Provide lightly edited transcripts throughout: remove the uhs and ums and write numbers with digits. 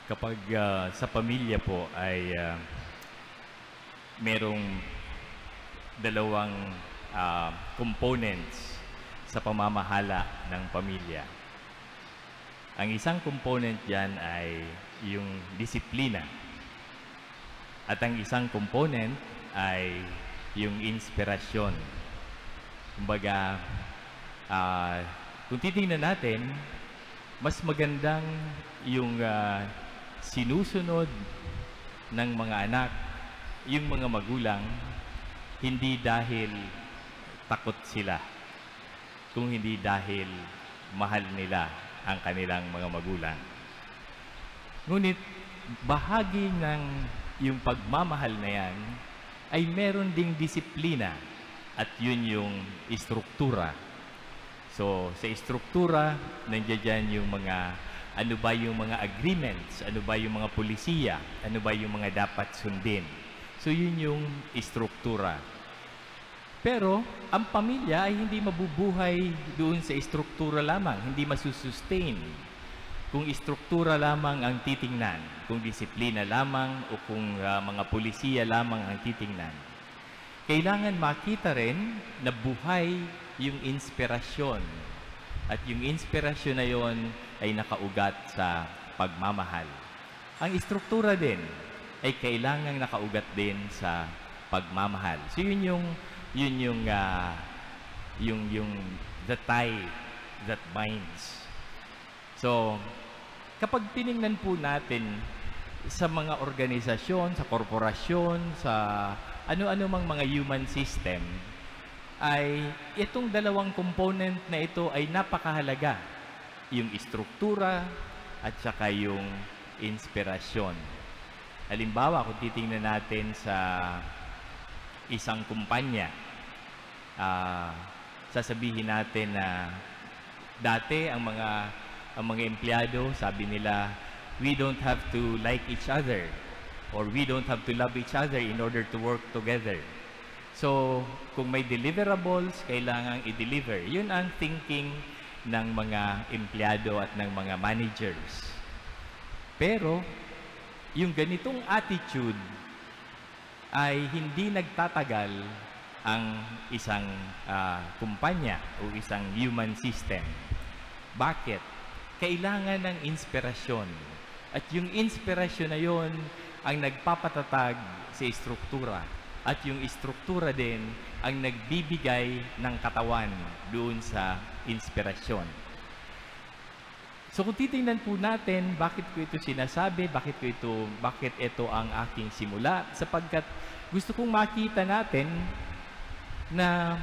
Kapag sa pamilya po ay merong dalawang components sa pamamahala ng pamilya. Ang isang component diyan ay yung disiplina. At ang isang component ay yung inspirasyon. Kumbaga, kung titingnan natin, mas magandang yung sinusunod ng mga anak, yung mga magulang, hindi dahil takot sila, kung hindi dahil mahal nila ang kanilang mga magulang. Ngunit, bahagi ng yung pagmamahal na yan ay meron ding disiplina at yun yung istruktura. So, sa istruktura, nandiyan dyan yung mga, ano ba yung mga agreements, ano ba yung mga polisiya, ano ba yung mga dapat sundin. So, yun yung istruktura. Pero, ang pamilya ay hindi mabubuhay doon sa istruktura lamang, hindi masusustain. Kung istruktura lamang ang titingnan, kung disiplina lamang o kung mga polisiya lamang ang titingnan. Kailangan makita rin na buhay yung inspirasyon. At yung inspirasyon na yon ay nakaugat sa pagmamahal. Ang istruktura din ay kailangang nakaugat din sa pagmamahal. So yun yung the tie that binds. So kapag tiningnan po natin sa mga organisasyon, sa korporasyon, sa ano-ano mang mga human system, ay itong dalawang component na ito ay napakahalaga. Yung istruktura at saka yung inspirasyon. Halimbawa, kung titingnan natin sa isang kumpanya, sasabihin natin na dati ang mga empleyado, sabi nila, we don't have to like each other or we don't have to love each other in order to work together. So, kung may deliverables, kailangang i-deliver. Yun ang thinking ng mga empleyado at ng mga managers. Pero, yung ganitong attitude ay hindi nagtatagal ang isang kumpanya o isang human system. Bakit? Kailangan ng inspirasyon. At yung inspirasyon na yon ang nagpapatatag sa istruktura. At yung istruktura din ang nagbibigay ng katawan doon sa inspirasyon. So kung titingnan po natin, bakit ko ito sinasabi, bakit ito ang aking simula, sapagkat gusto kong makita natin na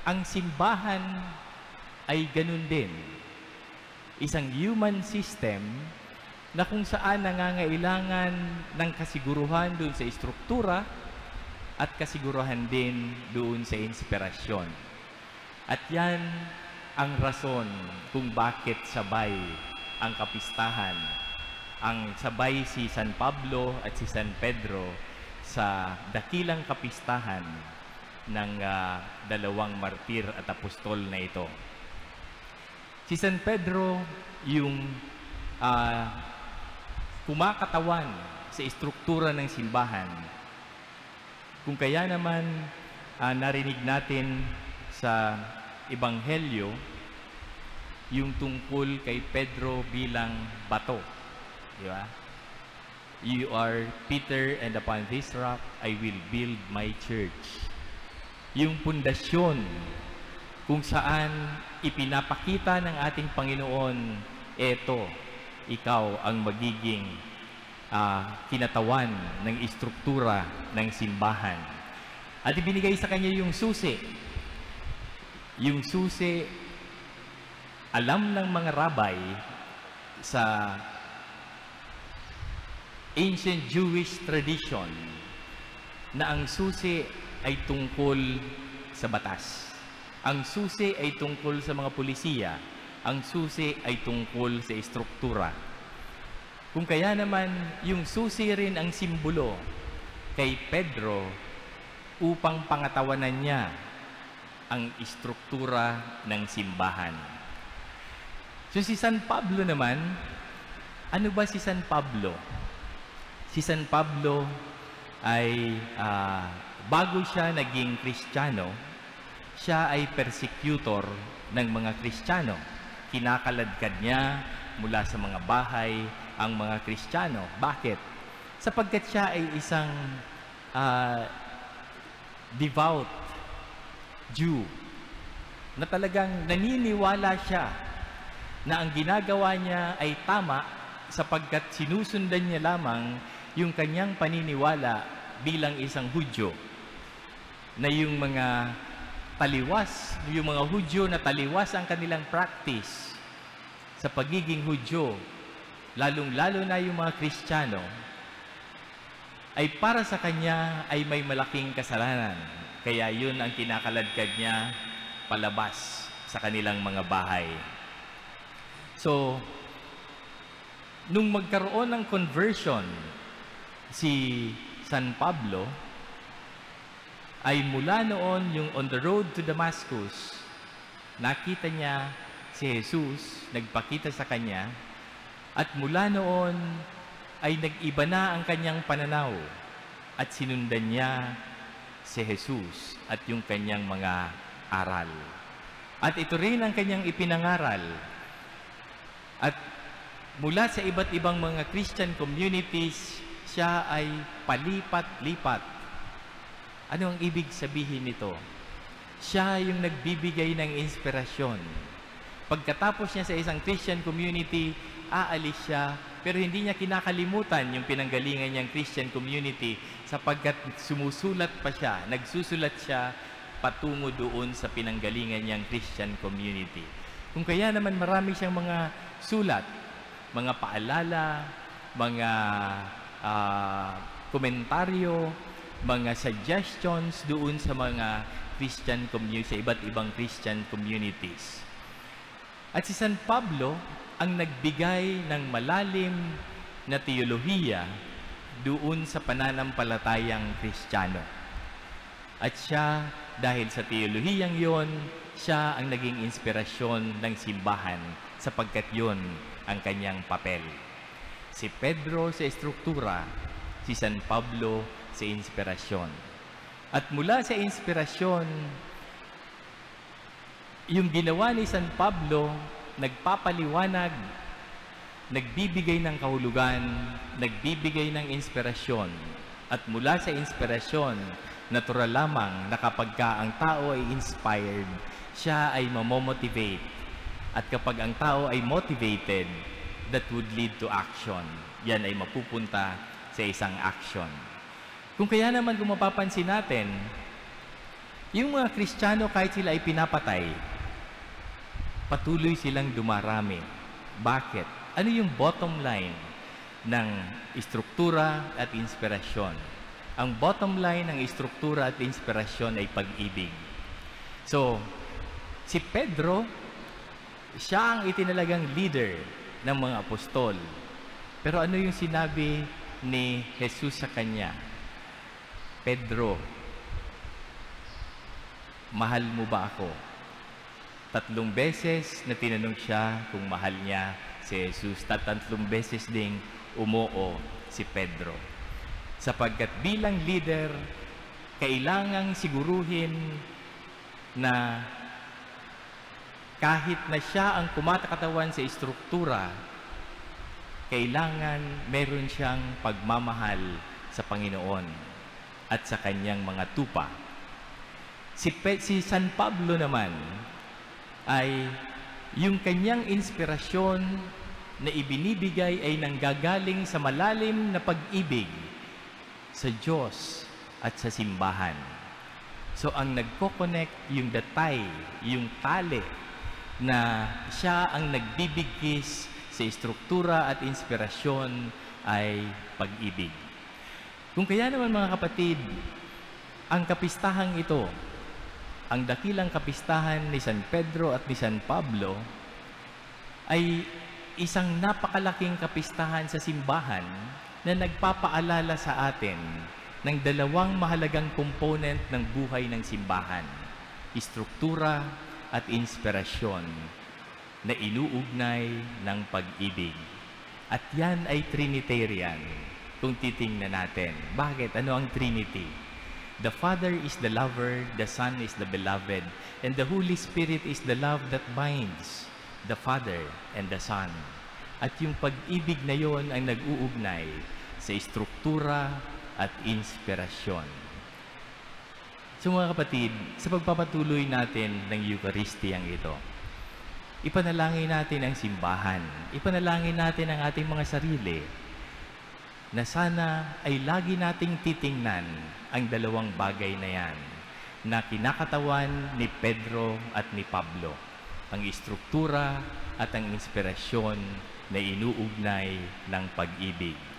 ang simbahan ay ganun din. Isang human system na kung saan nangangailangan ng kasiguruhan doon sa istruktura at kasiguruhan din doon sa inspirasyon. At yan ang rason kung bakit sabay ang kapistahan. Ang sabay si San Pablo at si San Pedro sa dakilang kapistahan ng dalawang martir at apostol na ito. Si San Pedro yung kumakatawan sa istruktura ng simbahan. Kung kaya naman narinig natin sa Ebanghelyo yung tungkol kay Pedro bilang bato. Di ba? You are Peter, and upon this rock I will build my church. Yung pundasyon kung saan ipinapakita ng ating Panginoon, eto, ikaw ang magiging kinatawan ng istruktura ng simbahan. At ibinigay sa kanya yung susi. Yung susi, alam ng mga rabay sa ancient Jewish tradition na ang susi ay tungkol sa batas. Ang susi ay tungkol sa mga pulisiya. Ang susi ay tungkol sa istruktura. Kung kaya naman, yung susi rin ang simbolo kay Pedro upang pangatawanan niya ang istruktura ng simbahan. So si San Pablo naman Ano ba si San Pablo? Si San Pablo ay bago siya naging Kristiyano, siya ay persecutor ng mga Kristiyano. Kinakaladkad niya mula sa mga bahay ang mga Kristiyano. Bakit? Sapagkat siya ay isang devout Jew na talagang naniniwala siya na ang ginagawa niya ay tama sapagkat sinusundan niya lamang yung kanyang paniniwala bilang isang Hudyo, na yung mga taliwas, yung mga Hudyo na taliwas ang kanilang practice sa pagiging Hudyo, lalong-lalo na yung mga Kristiyano, ay para sa kanya ay may malaking kasalanan. Kaya yun ang kinakaladkad niya palabas sa kanilang mga bahay. So, nung magkaroon ng conversion si San Pablo, ay mula noon yung on the road to Damascus, nakita niya si Jesus, nagpakita sa kanya, at mula noon ay nag-iba na ang kanyang pananaw at sinundan niya si Jesus at yung kanyang mga aral. At ito rin ang kanyang ipinangaral. At mula sa iba't ibang mga Christian communities, siya ay palipat-lipat. Ano ang ibig sabihin nito? Siya yung nagbibigay ng inspirasyon. Pagkatapos niya sa isang Christian community, aalis siya, pero hindi niya kinakalimutan yung pinanggalingan niyang Christian community sapagkat sumusulat pa siya, nagsusulat siya patungo doon sa pinanggalingan niyang Christian community. Kung kaya naman marami siyang mga sulat, mga paalala, mga komentaryo, mga suggestions doon sa mga Christian community, sa iba't ibang Christian communities. At si San Pablo ang nagbigay ng malalim na teolohiya doon sa pananampalatayang Kristiyano. At siya, dahil sa teolohiyang yon, siya ang naging inspirasyon ng simbahan sapagkat yon ang kanyang papel. Si Pedro sa estruktura, si San Pablo sa inspirasyon. At mula sa inspirasyon, yung ginawa ni San Pablo, nagpapaliwanag, nagbibigay ng kahulugan, nagbibigay ng inspirasyon. At mula sa inspirasyon, natural lamang na kapag ang tao ay inspired, siya ay mamomotivate. At kapag ang tao ay motivated, that would lead to action. Yan ay mapupunta sa isang action. Kung kaya naman kung mapapansin natin, yung mga Kristiyano kahit sila ay pinapatay, patuloy silang dumarami. Bakit? Ano yung bottom line ng istruktura at inspirasyon? Ang bottom line ng istruktura at inspirasyon ay pag-ibig. So, si Pedro, siya ang itinalagang leader ng mga apostol. Pero ano yung sinabi ni Jesus sa kanya? Pedro, mahal mo ba ako? 3 beses na tinanong siya kung mahal niya si Jesus. 3 beses ding umoo si Pedro. Sapagkat bilang leader, kailangang siguruhin na kahit na siya ang kumakatawan sa istruktura, kailangan meron siyang pagmamahal sa Panginoon at sa kanyang mga tupa. Si San Pablo naman ay yung kanyang inspirasyon na ibinibigay ay nanggagaling sa malalim na pag-ibig sa Diyos at sa simbahan. So, ang nagko-connect, yung datay, yung tali, na siya ang nagbibigkis sa istruktura at inspirasyon ay pag-ibig. Kung kaya naman mga kapatid, ang kapistahang ito, ang dakilang kapistahan ni San Pedro at ni San Pablo, ay isang napakalaking kapistahan sa simbahan na nagpapaalala sa atin ng 2 mahalagang component ng buhay ng simbahan, istruktura at inspirasyon na inuugnay ng pag-ibig. At yan ay Trinitarian, kung titingnan natin. Bakit? Ano ang Trinity? The Father is the lover, the Son is the beloved, and the Holy Spirit is the love that binds the Father and the Son. At yung pag-ibig na yon ang nag-uugnay sa struktura at inspirasyon. So mga kapatid, sa pagpapatuloy natin ng Eucharistiyang ito, ipanalangin natin ang simbahan, ipanalangin natin ang ating mga sarili, na sana ay lagi nating titingnan ang dalawang bagay na yan, na kinakatawan ni Pedro at ni Pablo, ang istruktura at ang inspirasyon na inuugnay ng pag-ibig.